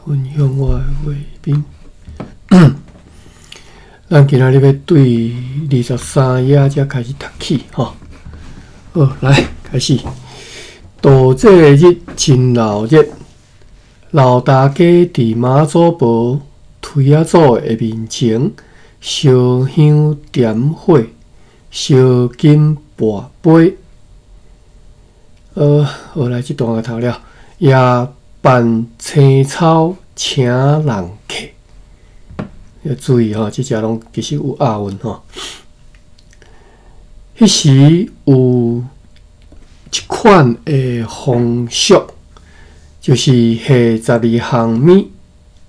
分享我的画面。咱今仔日要对23页才开始读起吼。好，来开始。稻祭日真闹热，老大家伫妈祖婆推仔祖的面前烧香点火，烧金跋杯。好来，这段就读了。也办青草请人客，要注意吼，这只拢其实有押韵吼。迄时有一款的风俗，就是下12项米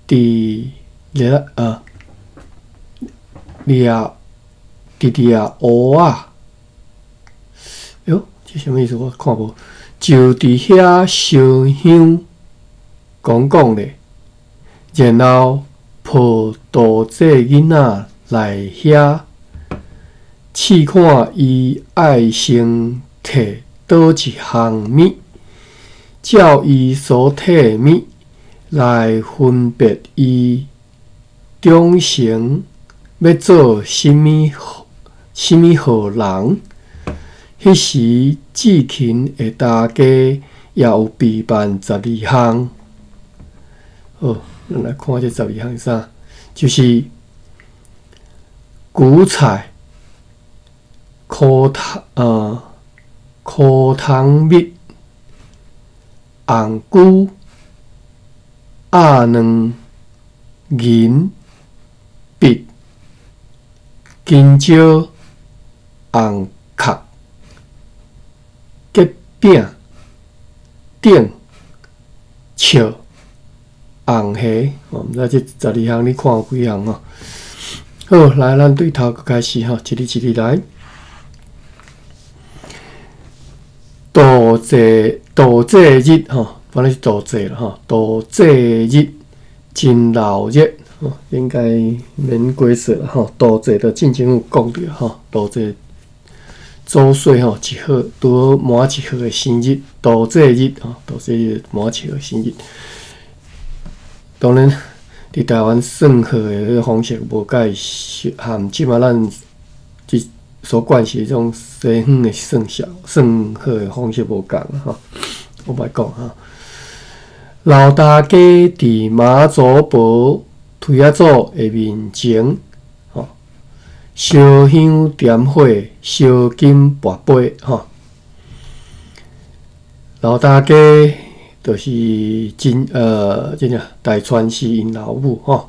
伫掠蚵啊。哟，这什么意思？我看无。就伫遐烧香讲咧，然后抱稻祭囡仔来遐，试看伊爱先摕倒一项米，照伊所摕米来分别伊忠诚要做甚物好人。迄时志勤的大家也有备办12项。好，咱来看这12项是啥？就是韭菜、苦糖蜜、红菇、鸭卵、银币、金蕉、红壳。结饼、顶、笑、红虾，毋知这12项你看有几项哦？好，来，咱对头开始吼，一日一日来。稻祭日吼，反正是稻祭啦吼。稻祭日真闹热吼，应该免解释啦吼。稻祭就进前有讲着吼，稻祭。周岁吼1号，拄好满1号的生日，稻祭日吼，稻祭日满1号的生日。当然，伫台湾算号的迄个方式无甲伊含即马咱所惯习迄种西方的算号的方式无共吼。我莫讲吼。老大家伫妈祖婆推仔祖的面前。烧香点火，烧金跋杯吼。老大家就是这个大传是因老母吼。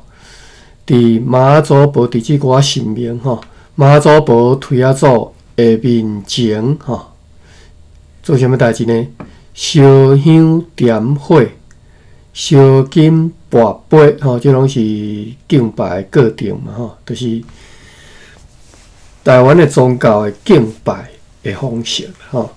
伫妈祖婆伫即个神明吼，妈祖婆推仔祖的面前吼，做啥物代志呢？烧香点火，烧金跋杯吼，这拢是敬拜的过程嘛吼，就是。台湾的宗教的敬拜的方式，吼，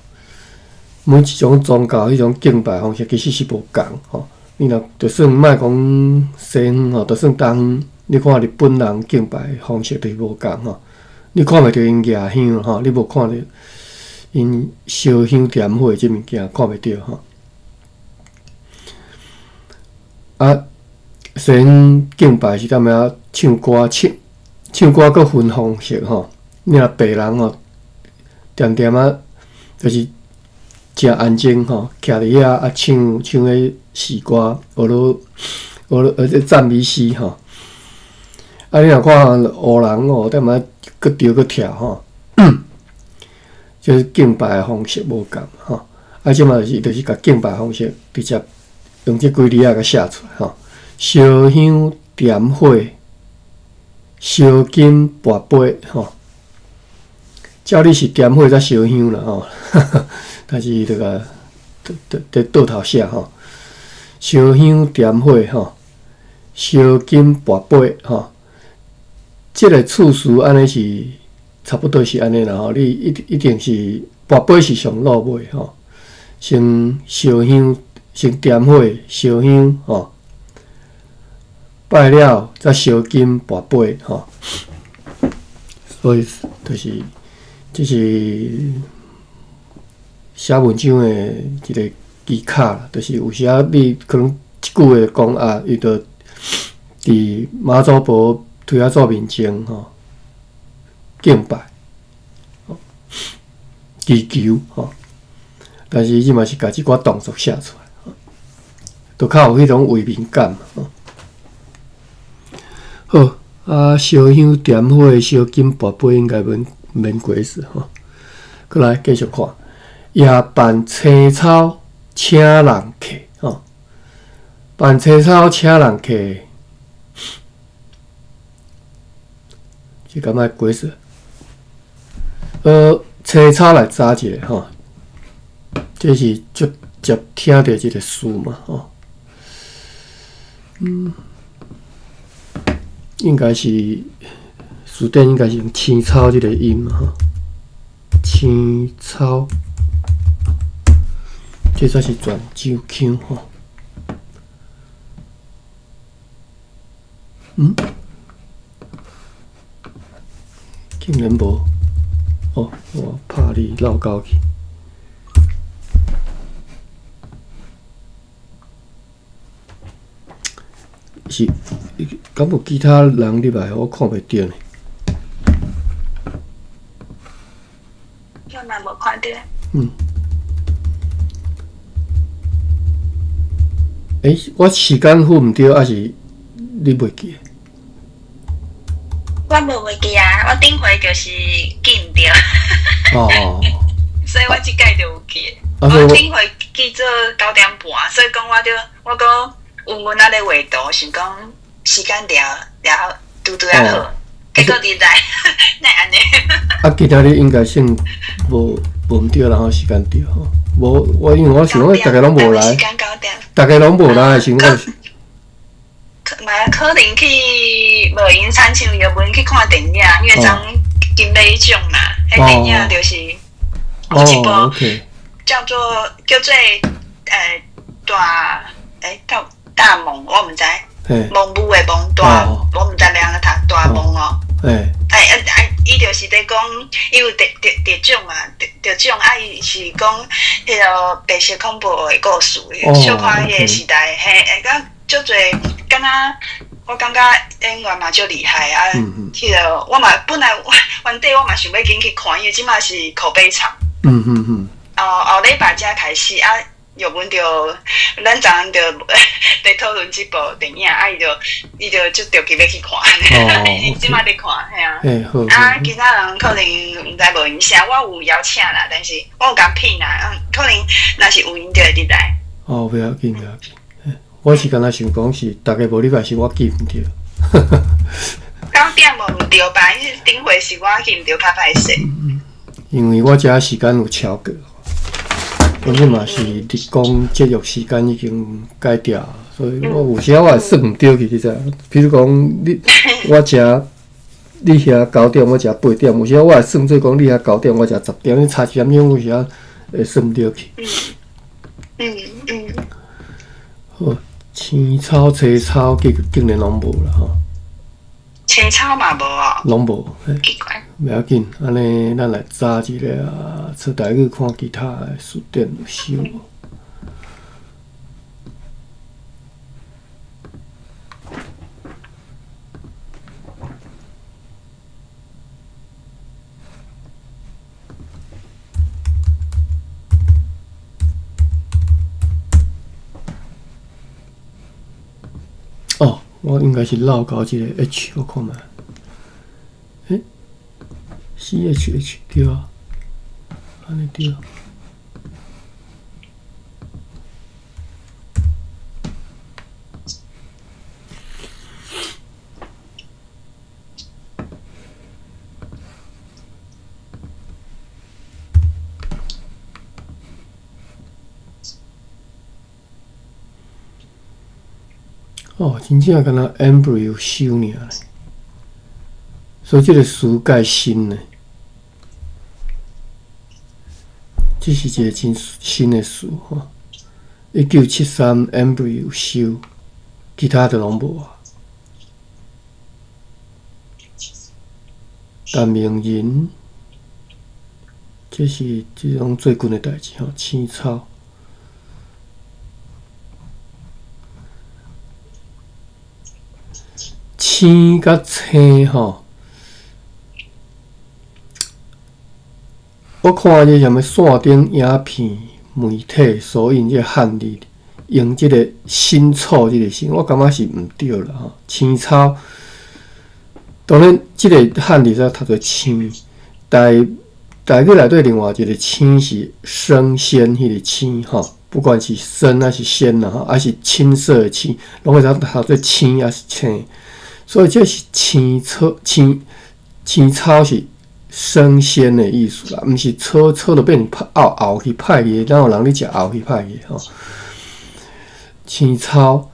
每一种宗教迄种敬拜方式其实是无共，吼。你若就算莫讲西方吼，就算东方，你看日本人敬拜的方式就是无共，吼。你看袂着因举香，吼，你无看着因烧香点火即物件，看袂着，吼。啊，西方敬拜是踮遐唱歌，唱歌佫分方式，吼。你若白人吼，点点啊，就是真安静吼，徛伫遐啊唱迄诗歌，赞美诗吼。啊，你若看黑人哦，踮啊佫跳佫跳吼，就是敬拜的方式无共吼。啊，即嘛就是甲敬拜方式直接用即几字仔甲写出来吼。烧香点火，烧金跋杯吼。照理是点火才烧香啦吼，但是伊在倒头写吼，烧香点火吼，烧金跋杯吼，即个次序安尼是差不多是安尼啦吼，你一定是跋杯是上落尾吼，先烧香，先点火烧香吼，拜了再烧金跋杯吼，所以就是。这是写文章的一个技巧啦，就是有时你可能一句话讲啊，伊就伫妈祖婆推啊祖面前敬拜、祈求但是伊嘛是家己寡动作写出来，都较有迄种画面感嘛。好啊，烧香点火、烧金箔杯应该免过事过来继续看，夜办青草请人客办青草请人客，这感觉过事。青草来查一下这是直接听到这个词嘛应该是词典应该是用青草这个音嘛青草，这才是泉州腔竟然无我怕你绕高去。是，敢有其他人入来？我看袂到呢。我嘛无看到。我时间付毋对，还是你袂记？我无袂记啊，我顶回就是记毋着。所以我即届就有记。我顶回记做9点半，所以讲我讲有阮仔咧画图，想讲时间了拄啊好，结果你来，哪安尼？其他日应该算无毋对，然后时间对无我因为我想讲大家拢无来，大家拢无来，想讲。嘛可能去无影产像日本去看电影，因为张金马奖嘛，迄电影就是有一部叫做大梦，我毋知梦舞的梦大，我毋知要安怎读大梦伊就是在讲，伊有得奖嘛，得奖伊是讲迄个白色恐怖的故事，小看迄个时代，甲足侪，敢若我感觉演员嘛足厉害啊！迄个我嘛本来原底我嘛想要进去看，因为即马是口碑场。后礼拜才开始啊，又阮着咱昨昏着在讨论即部电影，伊就足着急要去看，伊即马在看，系啊。其他人可能毋知无影响，我有邀请啦，但是我有甲骗啦，可能若是有影就会入来。不要紧，不要紧。我是敢若想讲是，大家无入来是我记毋着。9点无毋对吧？因为顶回是我记毋着较歹势。因为我遮时间有超过，而且嘛是你讲节约时间已经改掉，所以我有时我会算毋对去，你知？譬如讲我食你遐9点，我食8点，有时我会算做讲你遐9点，我食10点，你差1点钟有时会算毋对去。好。青草、青草，竟然拢无啦青草嘛无拢无，奇怪。袂要紧，安尼咱来查一下啊，出台语看其他的书店有收无？我应该是绕到这个 H， 我看卖，CHH 对啊，安尼对啊。真正敢若 embryo 收尔咧，所以这个词介新咧，这是一个真新的词1973 embryo 收，其他的拢无啊。但名人，这是这种最近的代志青草。青甲青吼，我看这什么线顶影片媒体所引这汉字，用这个新草这个字，我感觉是毋对啦吼。青草，当然这个汉字在读做青，台语内底另外一个青是生鲜迄个青吼。不管是生还是鲜啦，哈，还是青色的青，拢会读做青还是青，所以这是青草是生鲜的意思啦，毋是炒就变成后去歹去，哪有人咧食后去歹去吼？青草，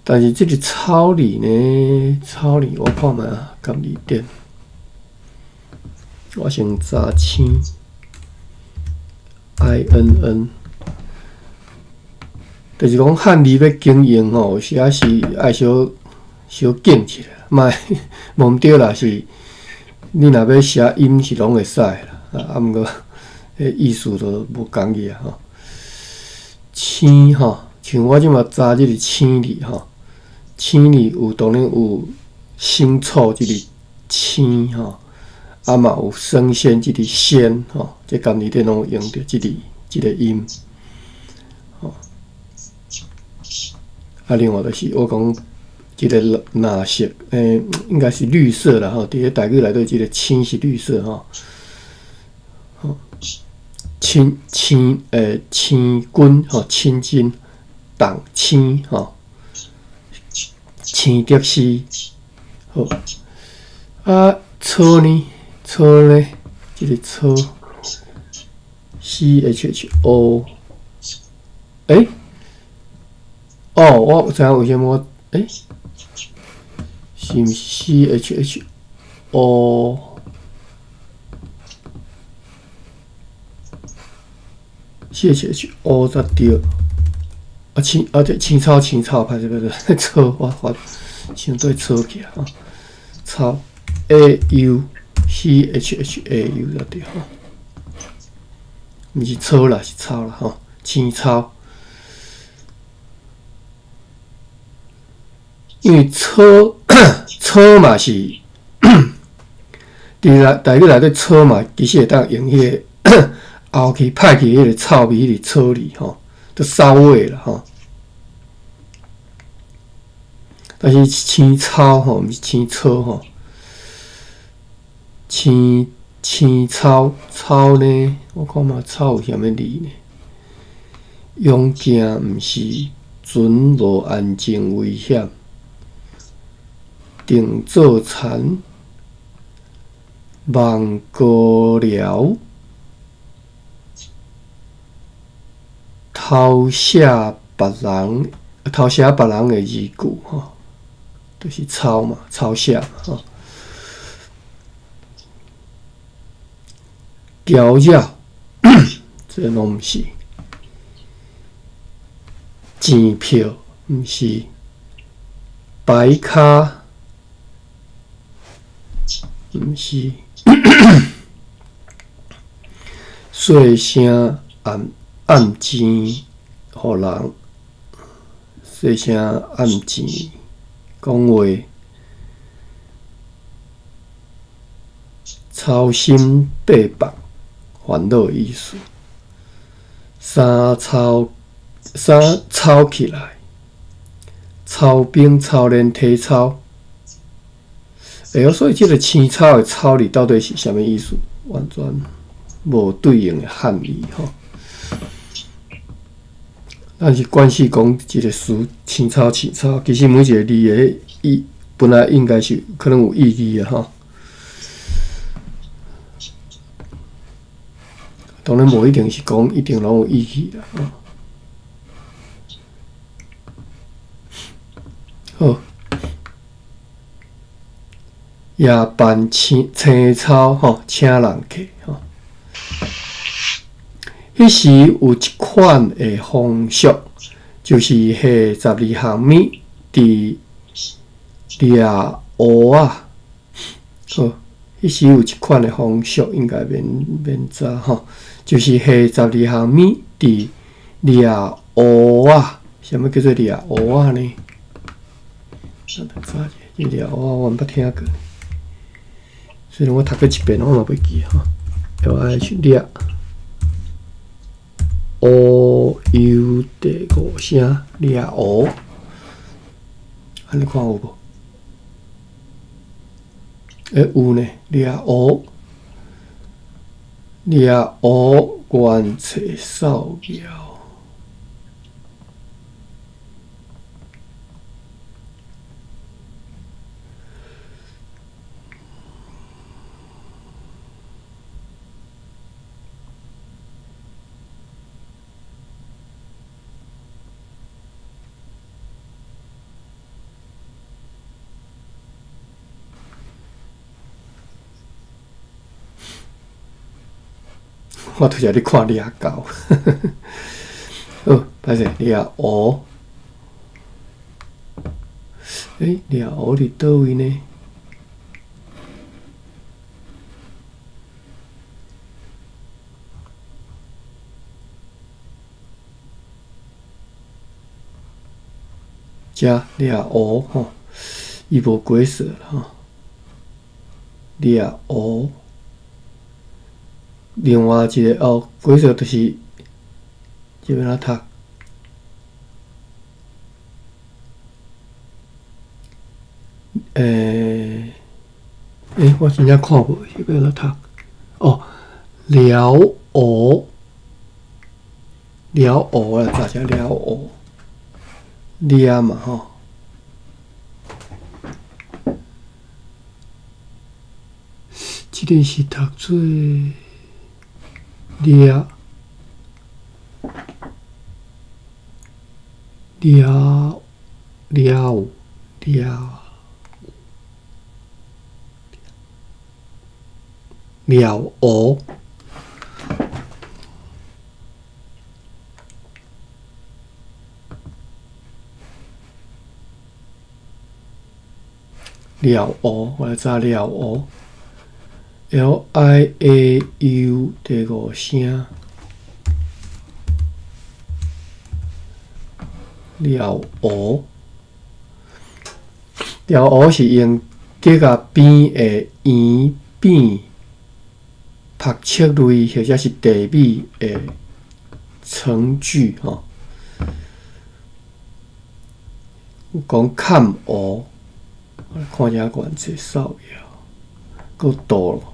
但是这个草字呢，草字我看觅啊，甲字典，我先查青 ，INN。就是讲汉字要经营吼，有时啊是爱小紧起来，莫毋对啦，是你若要写音是拢会使啦，啊，毋过迄意思都无共去啊吼。青吼，像我即马查即个青字吼，青字有当然有新草即个青吼，啊嘛有生鲜即个鲜吼，这甘字典拢用着即个音。啊，另外就是我讲这个蓝色，应该是绿色啦吼。伫咧台语内底，这个青是绿色吼，青军吼，青金党青吼，青竹丝好。啊，草呢？这个草 CHO， 哦，我知影为什么我是毋是 CHO？ CHO 才对。这青草，歹势，错，我相对错起啊。草 AU CHAU 才对吼，毋是草啦，是草啦吼，青草。因为草嘛是，伫台语内底草嘛，其实会当用迄个后去歹去迄个臭味迄个草字吼，都骚味啦吼。但是青草吼，毋是青草吼，青草呢？我看嘛，草有啥物字呢？勇健毋是准无安全危险。定做田，望高寮，偷写别人的字句吼，就是抄嘛，抄写嘛吼。搅扰，这拢毋是。钱票毋是。白卡。毋是，细声暗钱，互人细声暗钱讲话，操心八百烦恼的意思。三操起来，操兵操练体操。所以这个青草的草字到底是啥物意思？完全无对应的汉字吼。但是关系讲这个词青草，其实每一个字的意本来应该是可能有意义的吼。当然无一定是讲一定拢有意义的吼。好。夜班青草吼，请人客吼。迄时有一款的风俗，就是下12项米伫掠蚵啊。好，迄时有一款的风俗，应该免知吼，就是下12项米伫掠蚵啊。什么叫做掠蚵啊呢？了我毋捌听过，虽然我读过一遍，我嘛袂记吼。LH 了，O U 第5声了O，安尼看有无？有呢，了O，了O 原册扫描。我拄则咧看掠狗，好，歹势掠鹅，掠鹅伫倒位呢？遮掠鹅吼，伊无鬼色吼，掠鹅。另外一个鬼色就是这边读，我真正看无这边读了鹅，了鹅啦，咋只了鹅？了嘛吼，这个是读做。了鹅，了鹅，我来查了鹅。LIAU 第5声，了鹅，了鹅是用隔甲边的圆边拍切类或者是地米的成句吼。讲看鹅，我来看一下原册扫描，够多咯。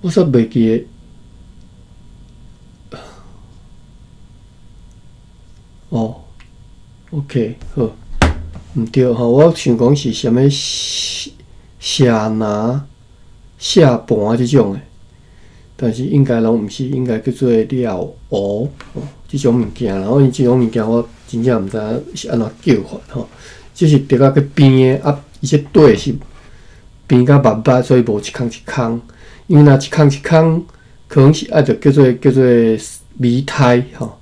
我煞袂记个。OK， 好，毋对吼，我想讲是啥物下拿、下盘即种诶。但是应该拢毋是，应该叫做了鹅即种物件。然后伊即种物件，我真正毋知影是安怎叫法吼。即是伫个边诶，伊这底是边甲密密，所以无一空一空。因为若一空一空，可能是爱着叫做米胎吼，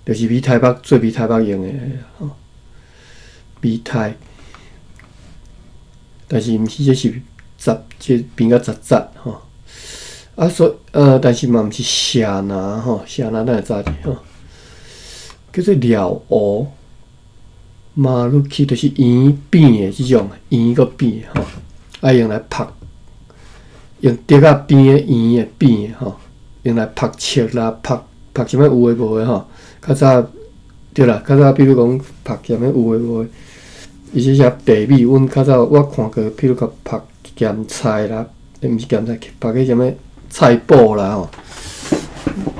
就是米胎目做米胎目用诶吼，米胎。但是毋是，这是。这边个杂吼，但是嘛毋是下拿吼，下拿咱会知者吼，叫做了鹅，马路去就是圆边的即种，圆个边吼，用来拍，用竹仔边的圆的边吼，用来拍切啦，拍啥物有诶无诶吼，较早对啦，较早比如讲拍啥物有诶无诶，伊即些地米，阮较早我看过，比如讲拍。咸菜啦，毋是咸菜，拍个啥物菜脯啦吼，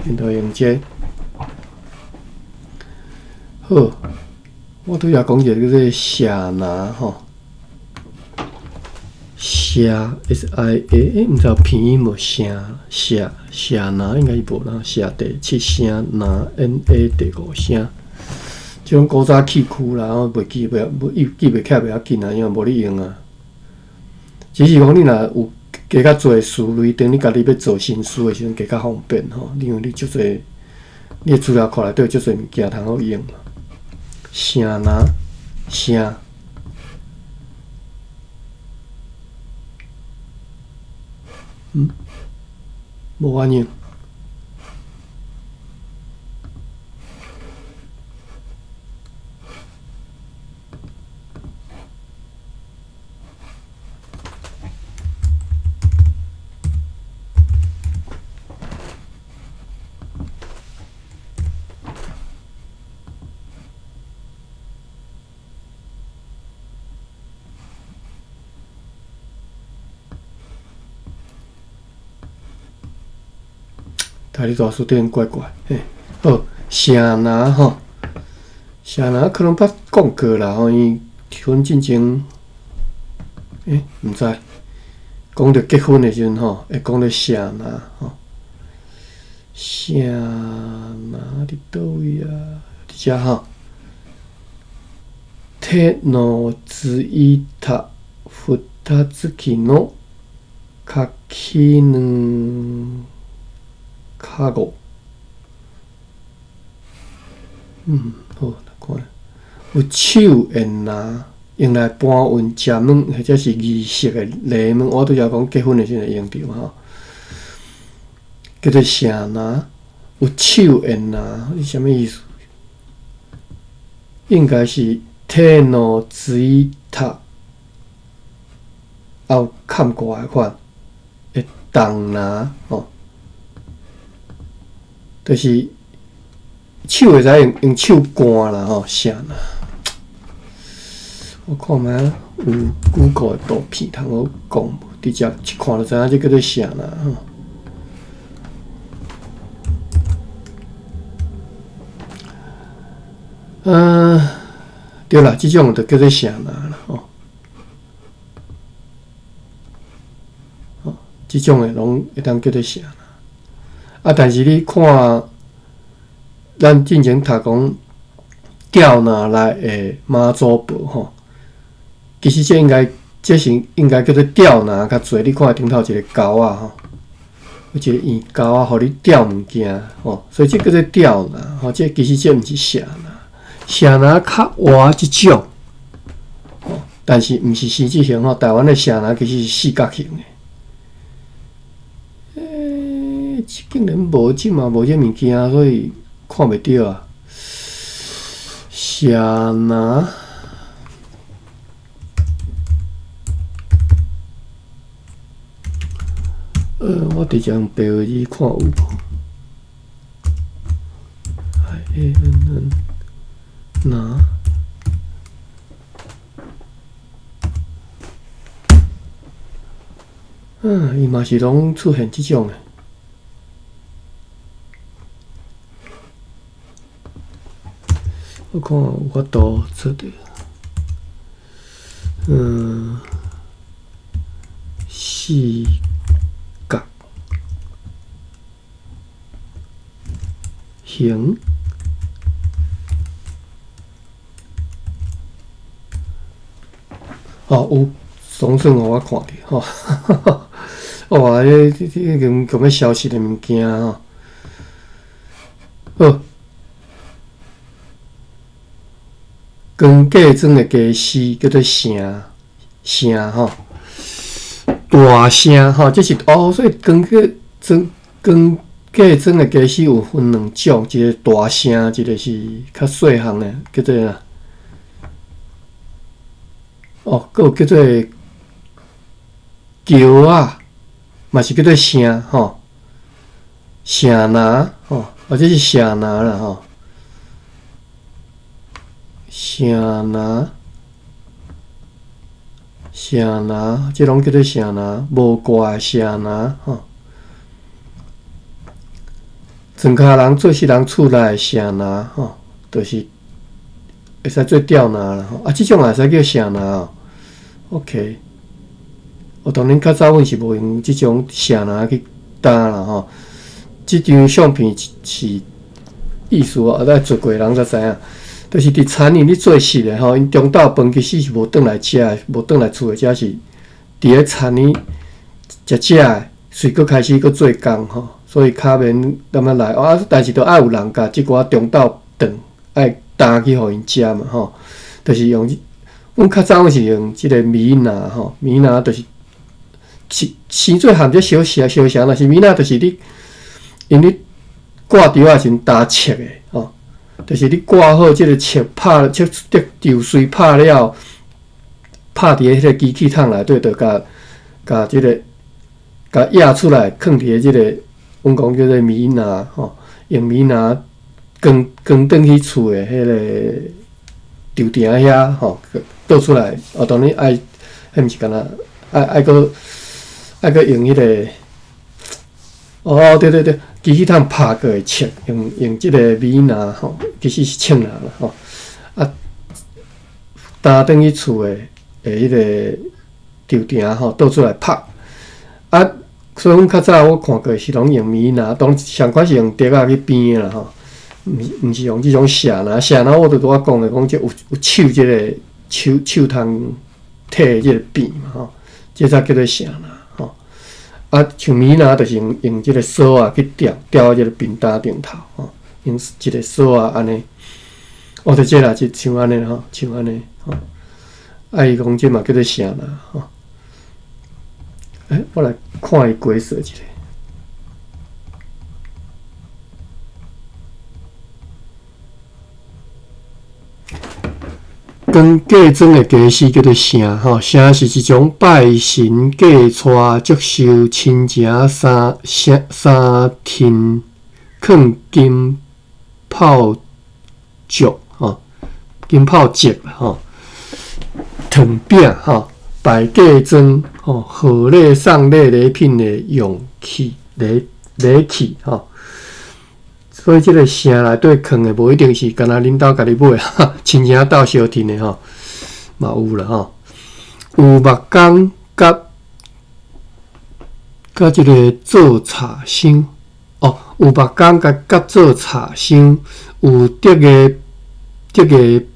因着用这。好，我拄则讲一个叫做下拿吼，下 SIA， 毋知有偏音无？下拿应该是无啦，下第7声，拿 NA 第5声。即种古早气区啦，我袂记袂起来袂要紧啊，因为无咧用啊。只是讲你若有加较侪词类，等你家己要做新词的时阵，加较方便吼。因为你足侪，你的资料库内底有足侪物件通好用嘛。声拿声，无反应。台里大书店怪怪，嘿，好，城南吼，城南可能捌讲过啦，吼，伊结婚进前，毋知讲到结婚的时阵吼，会讲到城南吼，城南伫倒位啊？伫遮吼，手のついた二つの柿の卡五，好，来看，有手会拿用来搬运食物或者是仪式的礼物，我拄则讲结婚的时阵会用到吼，叫做城拿，有手会拿，是啥物意思？应该是手のついた后砍过来款，会当拿吼。就是手会使用手干啦吼，啥啦？我看觅有 Google 的图片通好讲，直接一看就知影这叫做啥啦吼。对啦，即种就叫做啥啦吼。即种的拢会当叫做啥啦？但是你看，咱之前读讲钓拿来的妈祖婆吼，其实这是应该叫做钓拿较侪。你看顶头一个钩啊吼，有一个圆钩啊，互你钓物件吼，所以这叫做钓拿吼。这其实这毋是蛇拿，蛇拿较活即种吼，但是毋是狮子型吼。台湾的蛇拿其实是四角形的。竟然无即嘛无这物件，所以看袂到啊。蛇拿，我直接用白话字看有无拿。伊嘛是拢出现即种诶。我看有法度做着，四角形，有总算互我看着吼，哇，这咁要消失的物件吼，好。光架装的家私叫做城吼，大城吼，这是所以光架装的家私有分两种，一个大城，一个是较细项的，叫做佫有叫做桥啊，嘛是叫做城吼，城拿吼，或者是城拿啦吼。城拿，即拢叫做城拿，无挂城拿吼。庄脚人做事人厝内城拿吼，就是会使做吊拿啦吼。即种也会使叫城拿哦。OK， 当然较早阮是无用即种城拿去担啦吼。即张相片是意思咱做过人才知影。就是伫田里你做事的吼，因中昼饭其实是无转来食的，无转来厝的，只是伫咧田里食的，随佫开始佫做工吼，所以卡免那么来但是都爱有人甲即寡中昼饭爱担去互因食嘛吼，就是用阮较早是用即个米拿吼，米拿就是生做含只小声，若是米仔，就是你因你挂稻仔时打切的吼，就是你挂好即个切切稻穗拍了，拍伫迄个机器桶内底，就甲即个甲压出来，放伫即个阮讲叫做米篮吼，用米篮装转去厝的迄个稻埕遐吼，倒出来。当然爱，迄毋是干那爱搁用迄个，对，机器桶拍过会切，用即个米篮吼，其实是称篮啦吼，担转去厝的迄个稻埕吼，倒出来拍。所以阮较早我看过是拢用米篮，当上款是用竹仔去编的啦吼，毋是用即种畲篮。畲篮我著拄仔讲的，讲即有手即个手通摕即个柄嘛吼，即才叫做畲篮吼。像米篮就是用即个锁啊去吊即个柄担顶头吼，用一个锁啊安尼。就即啦，就像安尼吼，像安尼吼。伊讲即嘛叫做畲篮吼。我来看伊规则一下。跟嫁妆的家事叫做城吼，城是一种拜神、嫁娶、祝寿、亲情三天放金炮竹吼，金炮竹吼，糖饼吼。摆嫁妆吼，贺礼、送礼、礼品的用器、礼器吼，所以即个城内底放的无一定是干那恁兜家己买啊，亲情斗相挺的吼，嘛有啦吼。有木工甲即个做茶箱有木工甲做茶箱，有竹个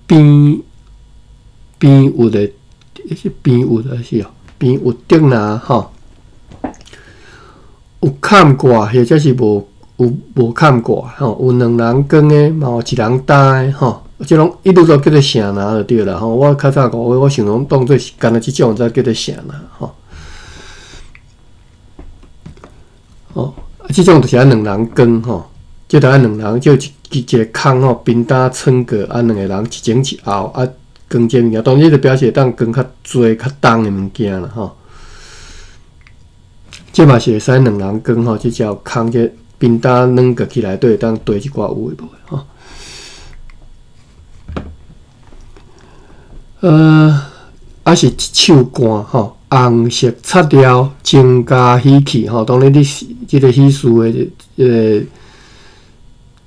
边有的。是边有的是边有竹篮吼，有坎挂或者是无坎挂吼，有两人扛的，嘛有一人担的吼，即种一路都叫做城篮就对啦吼。我较早讲我想讲当做是干那即种才叫做城篮吼。即种就是两人扛吼，即着两人就一个空吼，平担撑过两个人一前一后扛这物件，当然就表示当扛较侪、较重的物件啦吼。这嘛是会使两人扛吼，即只空这平担软个起来，都会当堆一寡有诶无诶吼。是一手竿吼，红色擦料增加喜气吼。当然你即个喜事诶，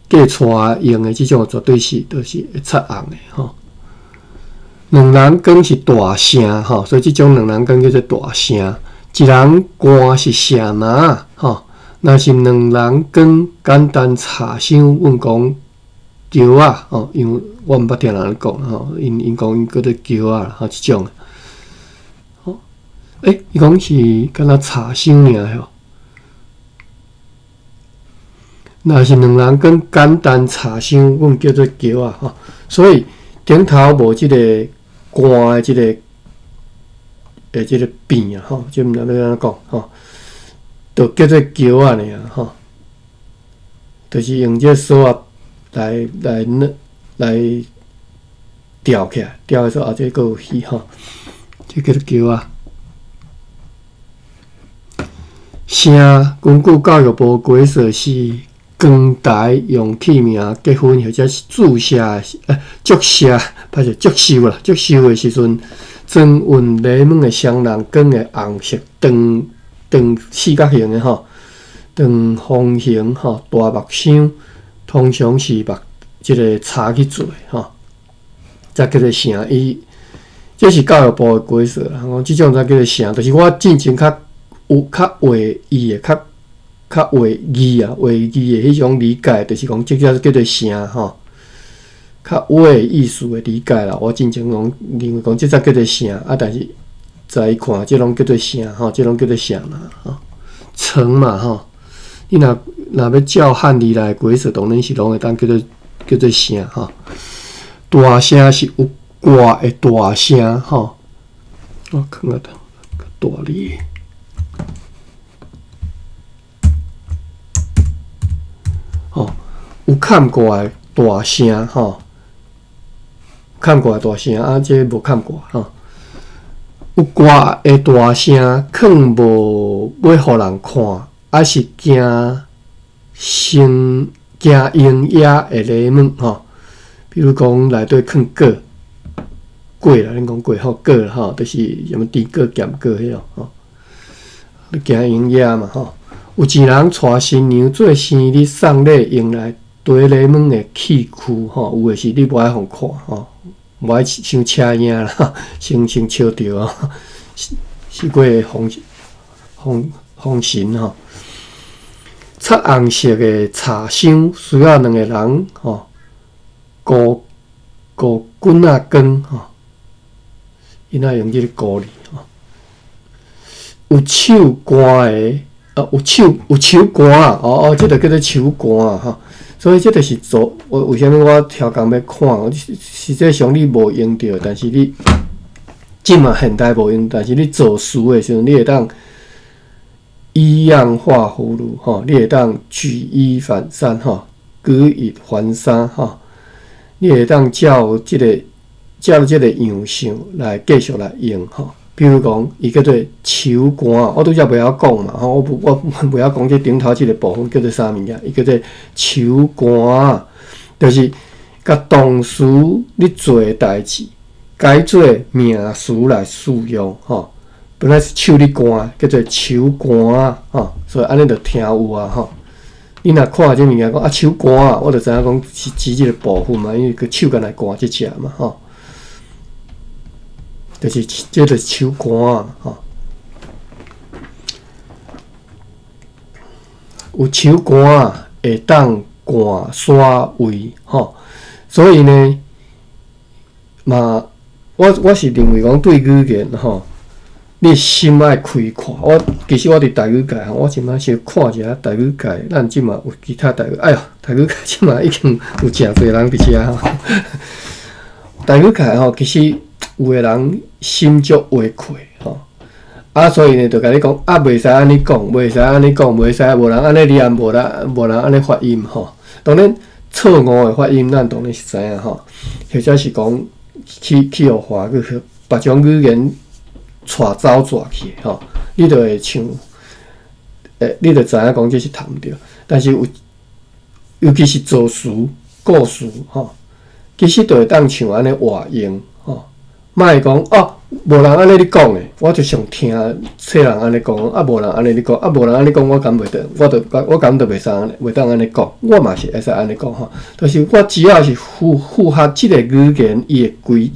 嫁娶用诶，即种绝对是都是会擦红诶吼。两人扛是大声吼，所以即种两人扛叫做大声。一人竿是城篮吼，若是两人扛简单茶箱，阮讲桥仔吼，因为我毋捌听人讲吼，因讲因叫做桥仔吼，即种吼。伊讲是敢若茶箱尔吼。若是两人扛简单茶箱，阮叫做桥仔吼，所以顶头无即个竿的即个即个柄啊吼，即毋知要安怎讲吼，就叫做桥啊尔吼，就是用这锁啊来吊起来，吊的时候后这个有戏吼，这叫做桥啊。城根据教育部规则是光台用器名结婚或者是祝寿祝寿的时阵，装运礼物的双人扛的红色长四角形的吼，长方形吼大木箱，通常是即个茶去做的吼，才叫做城。这是教育部的规则啦。讲即种才叫做城，就是我进前较会意的较会意的迄种理解，就是讲即个叫做城吼。较会意思的理解啦，我真正讲认为讲即只叫做城但是再看即拢叫做城吼，即拢叫做城啦吼。城嘛吼，你若要照汉字来规则，当然是拢会当叫做城吼。大声是有挂的大声吼，我看下大字。有砍过的大声吼，砍过的大声啊，这无砍过吼。有歌的大声，可能无要互人看，还是惊营业的礼物吼。比如讲内底放粿啦，恁讲粿吼粿啦吼，就是什么猪粿、咸粿迄种吼。你惊营业嘛吼。有一人带新娘做生日送礼用来堆礼物的器具吼，有诶是你无爱互看吼。无爱伤车影啦，先笑着哦，是过风神吼。擦红色的茶箱需要2个人吼，鼓棍仔光吼，因仔用这个鼓哩吼。有手歌的，有手歌啊，这个叫做手歌啊吼。所以这就是做，为虾米我超工要看？实际上你无用到，但是你即嘛现代无用，但是你做事的时候，你会当依样画葫芦吼，你会当举一反三吼，举一反三吼，你会当照这个样相来继续来用吼。比如讲，伊叫做手竿，我拄则袂晓讲嘛吼，我袂晓讲这顶头这个部分叫做啥物件，伊叫做手竿，就是甲同时你做诶代志，该做名词来使用吼。本来是手咧竿，叫做手竿吼，所以安尼就听有啊吼。你若看这物件讲啊手竿，我就知影讲是指这个部分嘛，因为个手干来竿这只嘛吼。就是这个手竿吼，有手竿会当灌沙位吼，所以呢，嘛，我是认为讲对语言吼，你心爱开阔。其实我伫台语界吼，我即摆先看一下台语界，咱即摆有其他台语，哎哟，台语界即摆已经有诚侪人伫遮吼。台语界吼，其实有诶人心足话开吼，所以呢，就甲你讲袂使安尼讲，袂使安尼讲，袂使无人安尼念，无人安尼发音吼。当然错误诶发音，咱当然是知影吼，或者是讲去互华语别种语言带走抓去吼，你就会像你就知影讲这是谈毋着。但是尤其是造词、故事吼，其实就会当像安尼活用吼。莫讲无人安尼咧讲诶，我就想听册人安尼讲，无人安尼咧讲，无人安尼讲，我敢袂得，我敢就袂当安尼讲，我嘛是会使安尼讲吼。就是我只要是符合即个语言伊诶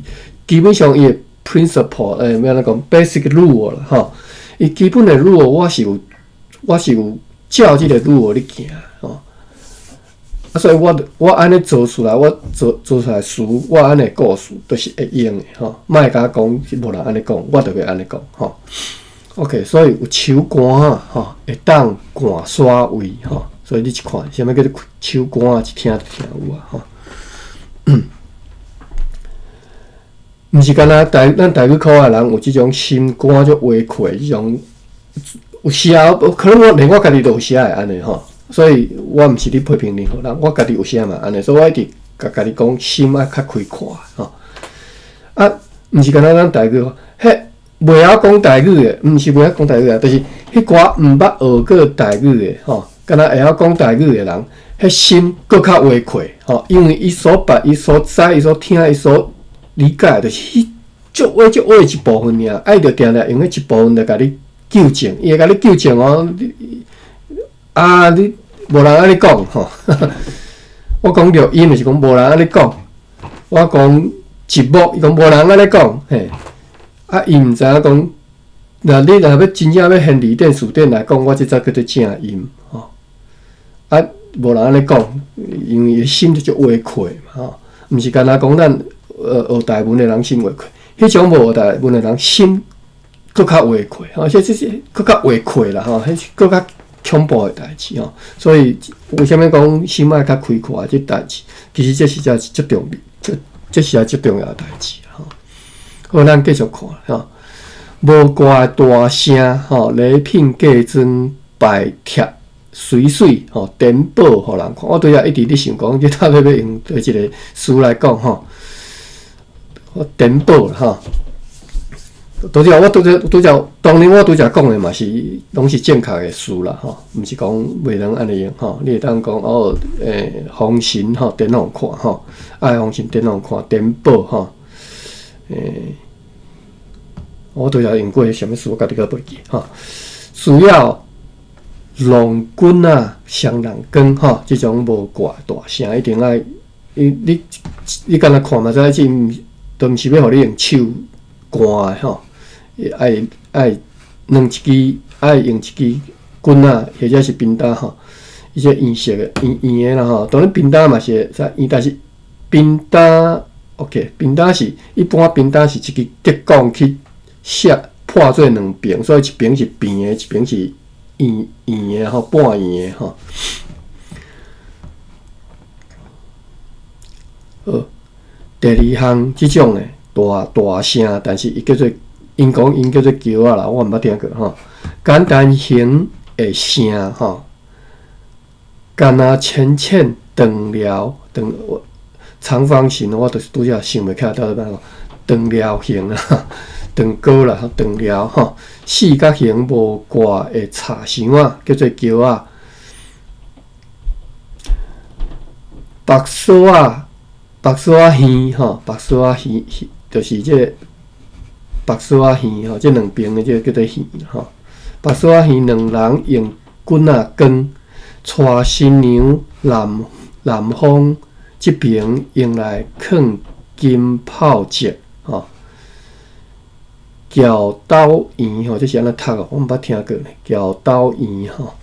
基本上伊诶 principle， 要安尼讲 basic rule 啦吼。伊基本诶 rule 我是有照即个 rule 咧行吼。所以我安尼做出来，我做出来词，我安尼故事都是会用的吼。莫甲讲无人安尼讲，我就会安尼讲吼。OK， 所以有手竿吼，会当灌沙位吼。所以你一看，啥物叫做手竿，一听就听有啊吼。毋是干那咱台语口的人有即种心肝足话开，即种有时啊，可能连我家己都有时会安尼吼。所以我毋是咧批评任何人，我家己有时嘛安尼，所以我一直甲家己讲心爱较开阔吼。毋是干那咱台语，袂晓讲台语的，毋是袂晓讲台语的，就是迄寡毋捌学过台语的吼，干那会晓讲台语的人，迄心搁较话开吼，因为伊所捌、伊所知、伊所听、伊所理解，就是迄足话一部分尔，爱着定定用迄一部分来甲你纠正，伊会甲你纠正哦。你无人安尼讲吼，我讲录音就是讲无人安尼讲，我讲节目伊讲无人安尼讲，嘿，伊毋知影讲，你若要真正要现离电、数电来讲，我即才叫做正音吼。无人安尼讲，因为伊心就足话开嘛吼，毋是干那讲咱学台文的人心话开，迄种无学台文的人心搁较话开，吼，这是搁较话开啦吼，迄是搁较恐怖的代志吼，所以为虾米讲心爱较开阔即代志，其实这是才是足重要，这是足重要的代志吼。好，咱继续看吼，无歌大声吼，礼品价尊摆贴水水吼颠簸互人看。我拄则一直咧想讲，即头要用对一个词来讲吼，颠簸吼。拄则当年我拄则讲的嘛是拢是正确的词啦吼，毋是讲袂能安尼用吼。你会当讲风神吼点互看吼，爱风神点互看颠簸吼，我拄则用过什么词，我家己个袂记吼。需要龙滚啊，双人光吼，即种无挂大声，一定爱你敢若看嘛知，即都毋是要互你用手干的吼。爱两一支，爱用一支棍啊，或者是冰打吼，伊些圆色的圆的啦吼。当然冰打嘛是在圆，但是冰打 OK， 冰打是一般冰打是一支铁管去破做两边，所以一边是平的，一边是圆的吼，半圆的吼。好，第二项即种的大声，但是伊叫做。因叫做桥啊啦，我毋捌听过吼。简单形的声吼，干那浅浅长条长方形，我就是拄则想袂起来到底怎讲。长条形啊，长高啦，长条吼，四角形无挂的插箱啊，叫做桥啊。白沙啊鱼吼，白沙鱼就是即个。白沙鱼吼，即两边的即个叫做鱼吼。白沙鱼两人用棍仔光，带新娘南方即边用来放金炮竹吼。桥斗圆吼，这是安怎读哦？我毋捌听过呢。桥斗圆吼，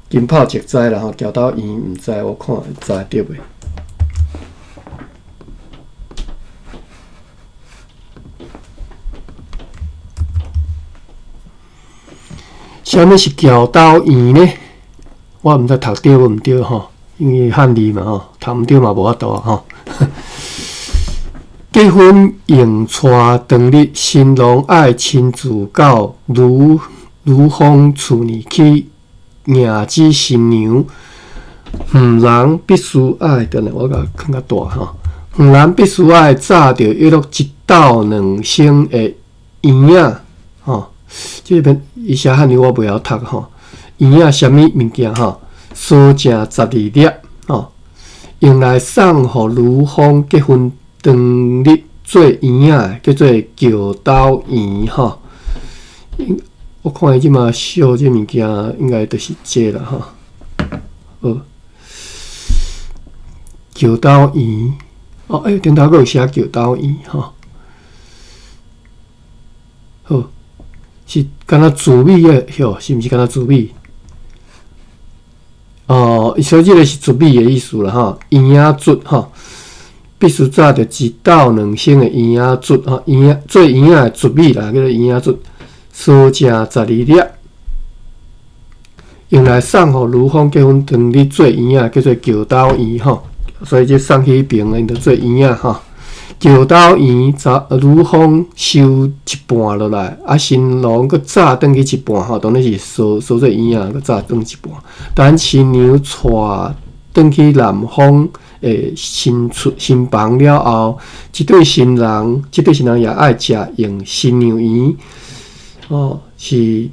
金炮竹知啦吼，桥斗圆毋知，我看知对袂？啥物是桥斗圆呢？我毋知读对毋对吼，因为汉字嘛吼，读毋对嘛无法度吼。结婚用娶当日，新郎爱亲自到女方厝里去迎接新娘。人必须爱，等下我甲放较大吼。人必须爱炸着约落一斗2升的圆仔吼。这边伊写汉语我袂晓读吼，圆仔啥物物件吼？烧正12粒吼，用来送互女方结婚当日做圆仔，叫做桥斗圆吼。我看伊即马烧这物件，应该就是这啦吼。好，桥斗圆哦，顶头佫有写桥斗圆吼。好。是敢若紫米的，吼，是毋是敢若紫米？哦，所以这个是紫米的意思啦，吼，圆仔竹吼，必须炸着1斗2升的圆仔竹吼，做圆仔的紫米啦，叫做圆仔竹，烧正12粒，用来送互女方结婚当日做圆仔，叫做桥斗圆吼。所以这送去边的，因着做圆仔吼。桥斗圆，女方收一半落来，啊，新郎佮炸转去一半吼，当然是烧做圆仔，佮炸转一半。等新娘带转去男方诶新房了后，即对新人也爱食用新娘圆，哦，是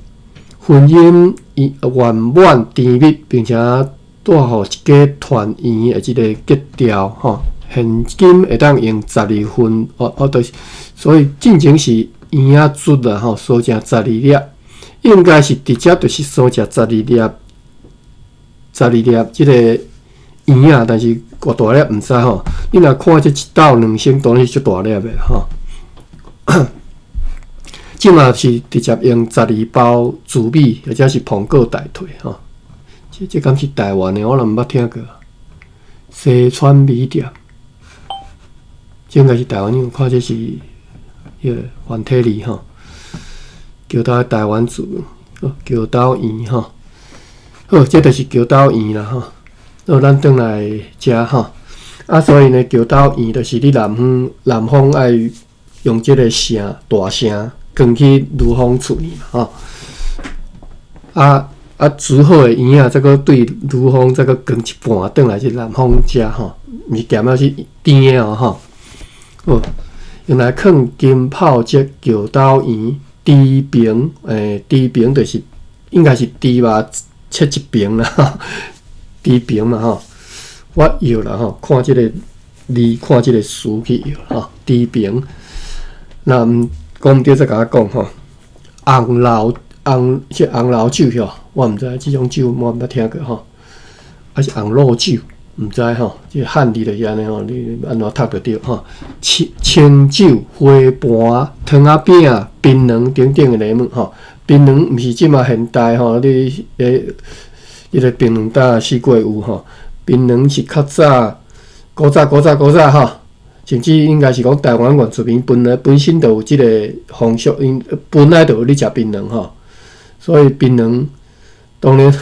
婚姻圆满甜蜜，并且带互一家团圆的即个结条吼。现金会当用12分，就是所以进前是圆仔竹啦吼，烧正12粒，应该是直接就是烧正12粒即个圆仔，但是偌大粒毋知吼。你若看这1斗2升，当然是足大粒的吼。即嘛是直接用12包紫米或者是苹果代替吼。这敢是台湾的，我若毋捌听过。西川米店。这应该是台湾，因为看这是迄个繁体字吼，桥斗台湾字，桥斗圆吼，好，这就是桥斗圆啦吼。好，咱转来食吼，啊，所以呢，桥斗圆就是你男方爱用这个大声讲去女方厝里嘛吼，啊，煮好的圆啊，再个对炉峰再个卷一半，转来是南方食吼，物件要是甜的哦吼。哦，用来放金炮节桥豆圆，猪饼猪饼就是应该是猪肉切一饼啦，猪饼嘛吼，我摇啦吼，看即个字，看即个词去摇吼，猪饼。那讲毋对再甲我讲吼，红老酒吼，我毋知即种酒我毋捌听过吼，还是红露酒，毋知吼，即汉字就是安尼吼，你安怎读着对吼？清酒、花盘、汤仔饼、槟榔等等的礼物吼，槟榔毋是即马现代吼，你迄个槟榔搭四季有吼，槟榔是较早古早吼。甚至应该是讲台湾原住民本身就有即个风俗，因本来就有咧食槟榔吼，所以槟榔当然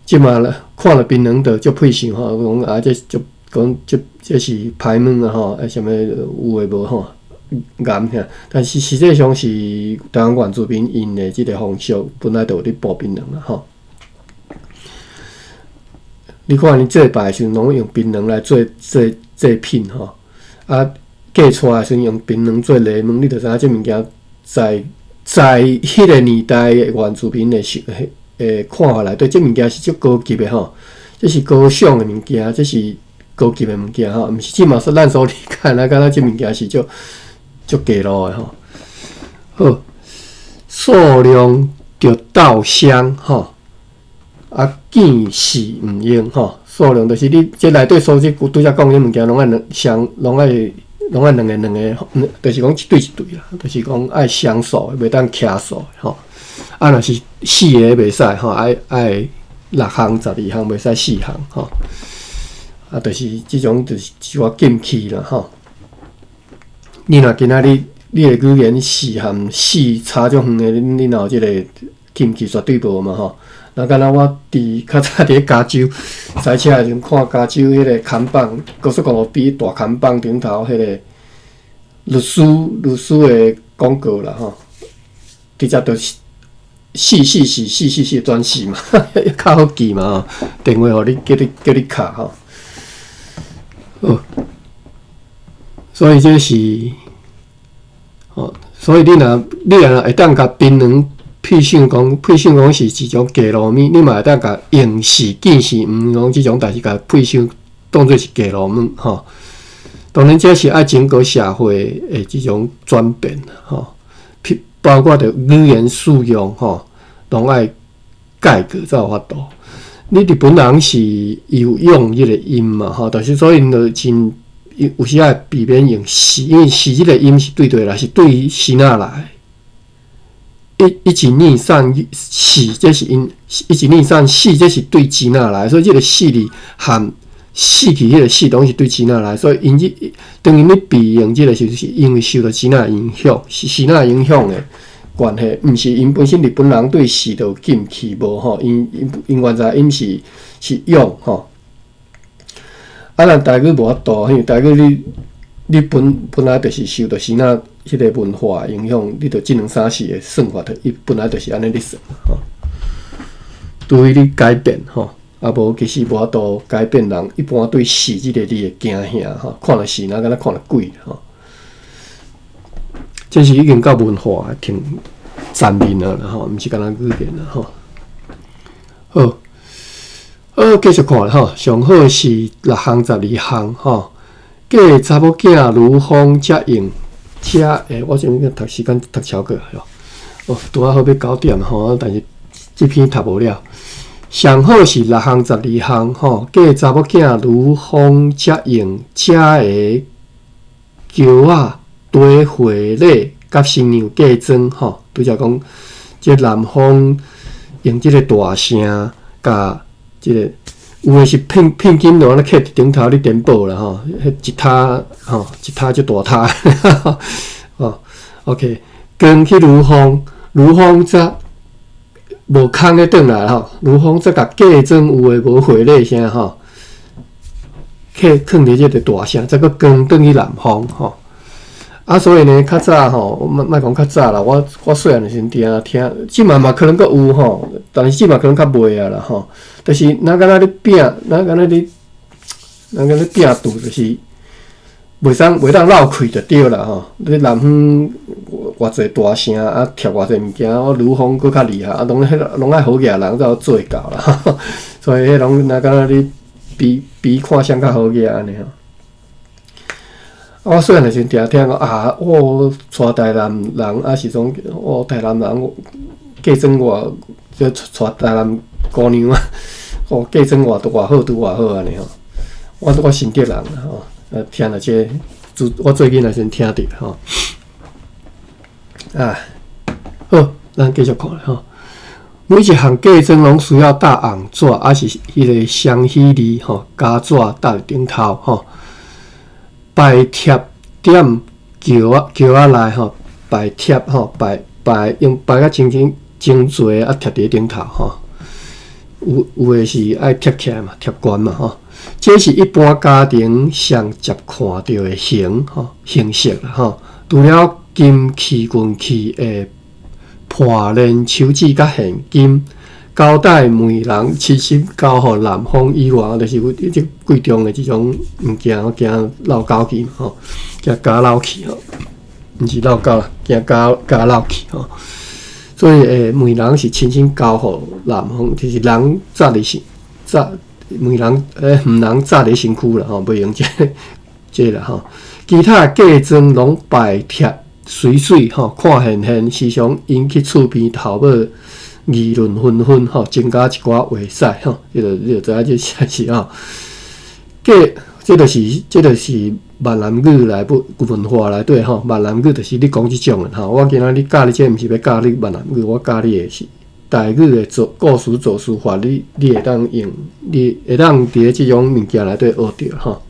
即马啦，看了槟榔就足配想吼，讲啊这就讲这是歹物啊吼，啊什么有诶无吼，咸吓，但是实际上是台湾原住民因诶即个风俗本来就有咧煲槟榔啦吼。你看你祭拜诶时阵，拢用槟榔来做祭品吼。啊，嫁出来时阵用槟榔做礼物，你着知影即物件在迄个年代的原住民的看法内底，即物件是足高级的吼，这是高尚的物件，这是高级的物件吼，毋是即嘛说咱所理解咱敢若即物件是足低落的吼。好，数量着斗香吼，啊见势毋用吼。数量就是你即内底所即拄则讲迄物件，拢爱两个，就是讲一对啦，就是讲爱双数的，袂当徛数的吼。啊，若是四个袂使吼，爱6项、12项，袂使4项吼。啊，就是即种就是一寡禁忌啦吼。你若今仔你的语言4含4差种远的，你若有即个禁忌，绝对无嘛吼。那敢若我较早伫加州驶车诶时阵，看加州迄个看板，高速公路边大看板顶头迄个律师诶广告啦吼，直接就是444转4嘛，较好记嘛吼，电话互你叫你卡吼。哦，所以这是哦，所以你若会当甲槟榔。配想讲是一种鸡糯米，你嘛会当甲用是见是毋讲即种，但是甲配想当做是鸡糯米吼。当然，这是爱经过社会的即种转变吼，包括着语言使用吼，拢爱改革才有法度。你日本人是有用迄个音嘛吼，但是所以就真有时爱避免用是，因为是即个音是对啦，是对时仔来。1、2、3、4，这是因1、2、3、4，这是对钱仔来，所以这个4字含死去迄个4拢是对钱仔来，所以因等于你避用这个就是因为受到钱仔影响，是钱仔影响的关系，毋是因本身日本人对4就有禁忌无吼，因原在因是用吼。啊，咱台语无法度，因为台语你本来就是受到钱仔。迄个文化影响，你着即2、3、4的算法，伊本来就是安尼咧算吼。除非你改变吼，啊无其实无法度改变人一般对4即个字的惊吓吼，看了4哪敢若看了鬼吼。这是已经到文化挺层面了吼，毋是干那语言了吼。好，继续看吼，上好是6项12项吼，嫁查某囝如风则用。我想读时间读超过哟。哦，拄好要9点吼，但是这篇读无了。上好是6项12项吼，嫁查某囝如风则用，遮个桥仔堆花礼，甲新娘嫁妆吼，拄则讲即男方用即个大声，甲即个有诶是聘金就安尼徛伫顶头咧点报啦吼，迄一塔吼，一塔就大塔哦 ，OK， 跟去如风则无空咧转来吼，如风则甲嫁妆有诶无回礼声吼，囥伫即个大声，再个跟转去南方吼，啊，所以呢，较早吼，莫讲较早啦，我细汉的时听，即嘛可能阁有吼，但是即嘛可能较袂啊啦吼。就是敢若咧拼，敢若咧拼赌，就是袂当闹开就对啦吼。你南方偌济大声啊，贴偌济物件，如风阁较厉害，啊，拢爱好野人才有做会到啦。所以迄拢敢若咧比看谁较好野安尼吼。我细汉的时阵听讲啊，带台南人啊是种台南人嫁妆偌，就带台南姑娘啊，嫁妆偌好拄偌好安尼吼。我新竹人啦吼，听了这我最近也先听着吼。啊，好，咱继续看吼。每一项嫁妆拢需要搭红纸，还是迄个双喜字吼，加纸搭伫顶头吼。摆贴点桥仔内吼，摆贴吼，用摆甲真侪啊贴伫顶头吼。有诶是爱贴起来嘛，贴悬嘛吼。这是一般家庭上接看到诶形式啦吼。除了金器、银器诶破链、手指甲现金。交代媒人痴心交互男方以外，就是即贵重的即种物件，惊闹交去嘛吼，惊加闹去吼，毋是闹交啦，惊加闹去吼。所以媒人是亲身交互男方，就是人扎伫媒人毋通扎伫身躯啦吼，袂用这啦吼。其他嫁妆拢摆贴水吼，看现时常引起厝边头尾。议论纷纷吼，增加一寡话塞吼，你就知影这是吼。这就是闽南语内文化内底吼，闽南语就是你讲即种的吼。我今仔日教你这毋是要教你闽南语，我教你的是台语的故事造词法，你会当用，你会当伫即种物件内底学着吼。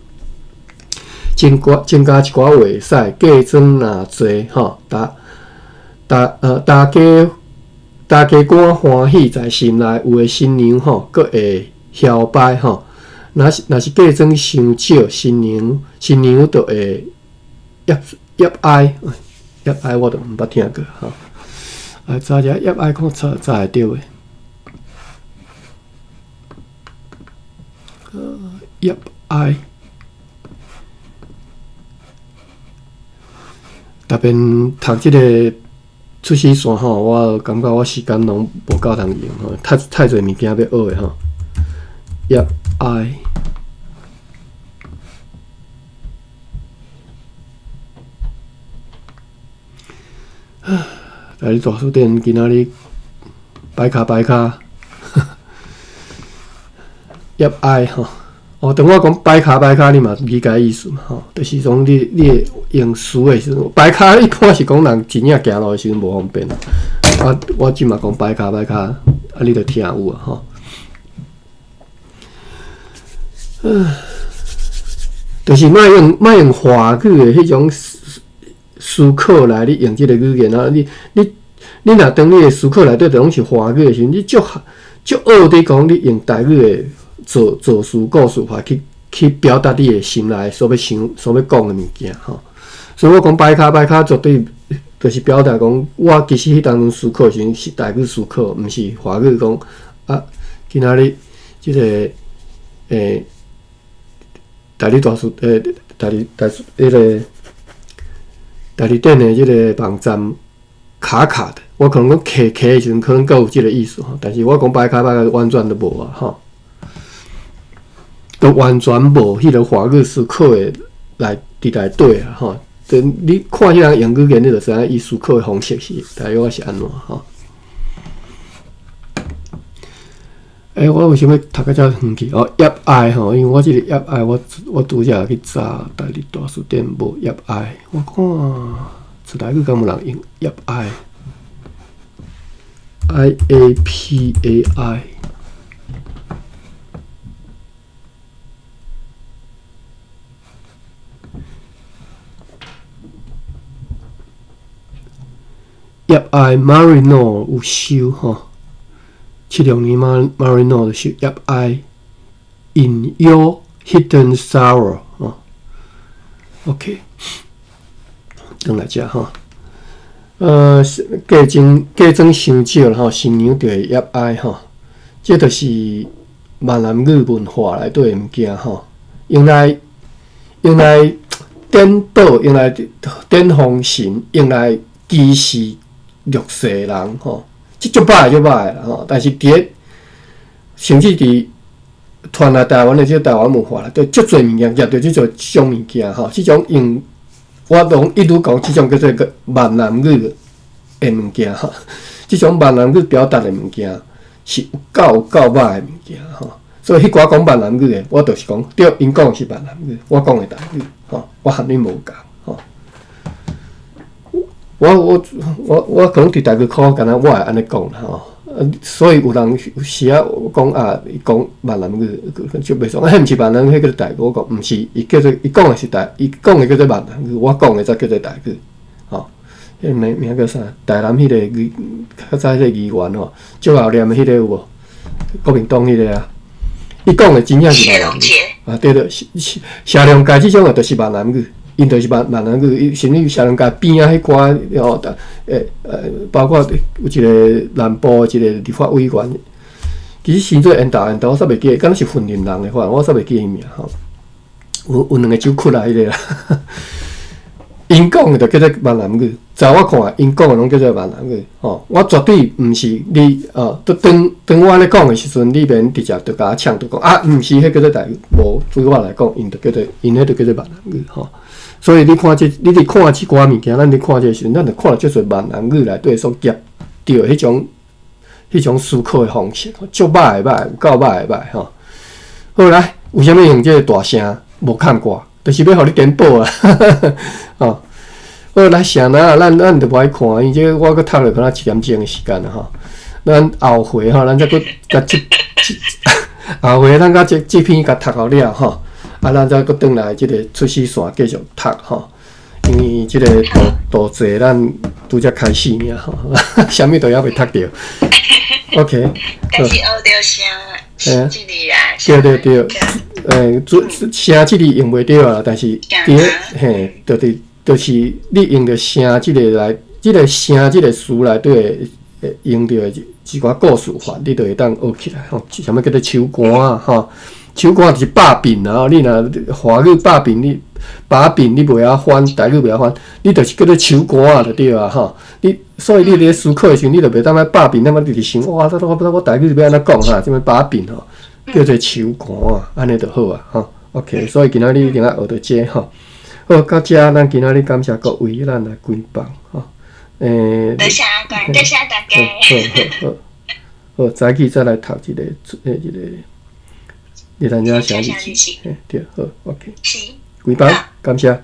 增加一寡话塞，嫁妆若济吼，大家官欢喜在心内，有诶新娘吼，阁会摇摆吼。若是嫁妆伤少，新娘就会叶哀，叶哀我都毋捌听过吼。啊，查者叶哀看查会着诶。叶哀，特别读即个。出世线吼，我感觉我时间拢无够通用吼，太侪物件要学诶吼。叶哀，台语大书店今仔日摆卡，叶哀吼。等我讲摆卡，你嘛理解意思嘛吼？就是讲你用词诶时阵，摆卡一般是讲人真正行路诶时阵无方便。我即嘛讲摆卡，你着听有啊吼。就是莫用华语诶迄种思考来你用即个语言啊！你若当你诶思考内底拢是华语诶时阵，你足学伫讲你用台语诶。做事故事法去表达你的心内所要讲的物件吼，所以我讲摆卡绝对就是表达讲，我其实迄当中思考时是台语思考，毋是华语讲啊。今仔日即个台语大书台语店的即个网站卡的，我可能讲卡的时阵可能阁有即个意思吼，但是我讲摆卡完全都无啊吼。都完全无迄个华语思考诶伫内底啊吼！你看迄人用语言，你就知影伊思考诶方式是大约是安怎吼。我为什么读到遮远去？叶哀吼，因为我即个叶哀，我拄则去查台语大书店无叶哀，我看出台语敢有人用叶哀 ，IAPAI。叶哀 Marino 有收吼，76年Marino 就收叶哀 In Your Hidden Sorrow 吼 ，OK，转来遮吼。价装伤少吼，新娘就会压哀吼。这就是闽南语文化内底的物件吼，用来颠倒，用来点风神，用来歧视弱势人吼。即足歹啦吼，但是甚至伫传来台湾的即台湾文化啦，对足侪物件夹着即种物件吼，即种用我拢一路讲即种叫做个闽南语的物件吼，即种闽南语表达的物件是有够歹的物件吼。所以迄寡讲闽南语的，我就是讲对，因讲是闽南语，我讲的台语吼，我含恁无共吼。我可能伫台语考，敢若我会安尼讲啦吼。所以有人时啊讲啊，伊讲闽南语就袂爽，迄毋是闽南语，迄叫做台语。我讲毋是，伊讲的是伊讲的叫做闽南语，我讲的则叫做台语。吼，迄名叫啥？台南迄个语，较早迄个语言吼，足后念的迄个有无？国民党迄个啊，伊讲的真正是闽南语啊，对对，谢龙介即种的，就是闽南语。因就是闽南语，甚至谢龙介边啊迄寡吼，包括有一个南部一个立法委员，其實先做因大，我煞袂記，敢若是雲林人的話，我煞袂記伊名吼。有兩個手屈啊，迄個啦。因講的就叫做閩南語，在我看，因講的攏叫做閩南語。吼，我絕對毋是你當我咧講的時陣，你免直接就甲我搶，就講啊，毋是迄叫做台語。無，對我來講，因迄就叫做閩南語吼。所以你看你伫看即寡物件，咱伫看即时陣，咱就看到足侪闽南語内底所夹着迄種思考的方式，足歹有夠歹吼。好來，為什麼用即個大聲無看歌？就是要互你顛倒啊！吼，好來，啥呢？咱就無愛看，因這我閣讀了可能1點鐘的時間啦吼。咱後回吼，咱再閣甲後回咱甲這篇甲讀好了吼。啊，咱再佫轉來即個出世線繼續讀吼，因為即個道濟咱拄則開始爾吼，啥物都還未讀着。OK， 但是學着聲即字啊，對，聲即字用袂着啦，但是嘿，就是你用着聲即個來，即個聲即個詞內底會用着一寡故事法，你就會當學起來吼。啥物叫做手歌啊吼？手歌就是把柄啊！你若華語把柄，你把柄你袂晓翻，台語袂曉翻，你就是叫做手歌啊，就對啊吼。所以你咧思考的時候，你就袂當把柄，那麼你就想哇，我台語要安怎講哈？即個把柄吼，叫做手歌啊，安尼就好啊吼。OK， 所以今仔日一定要學到這吼。好，到這咱今仔日感謝各位，咱來歸棒吼。多謝大家。好，早起再來讀一個。你咱遮寫日期，對，好 ，OK， 歸棒，感謝。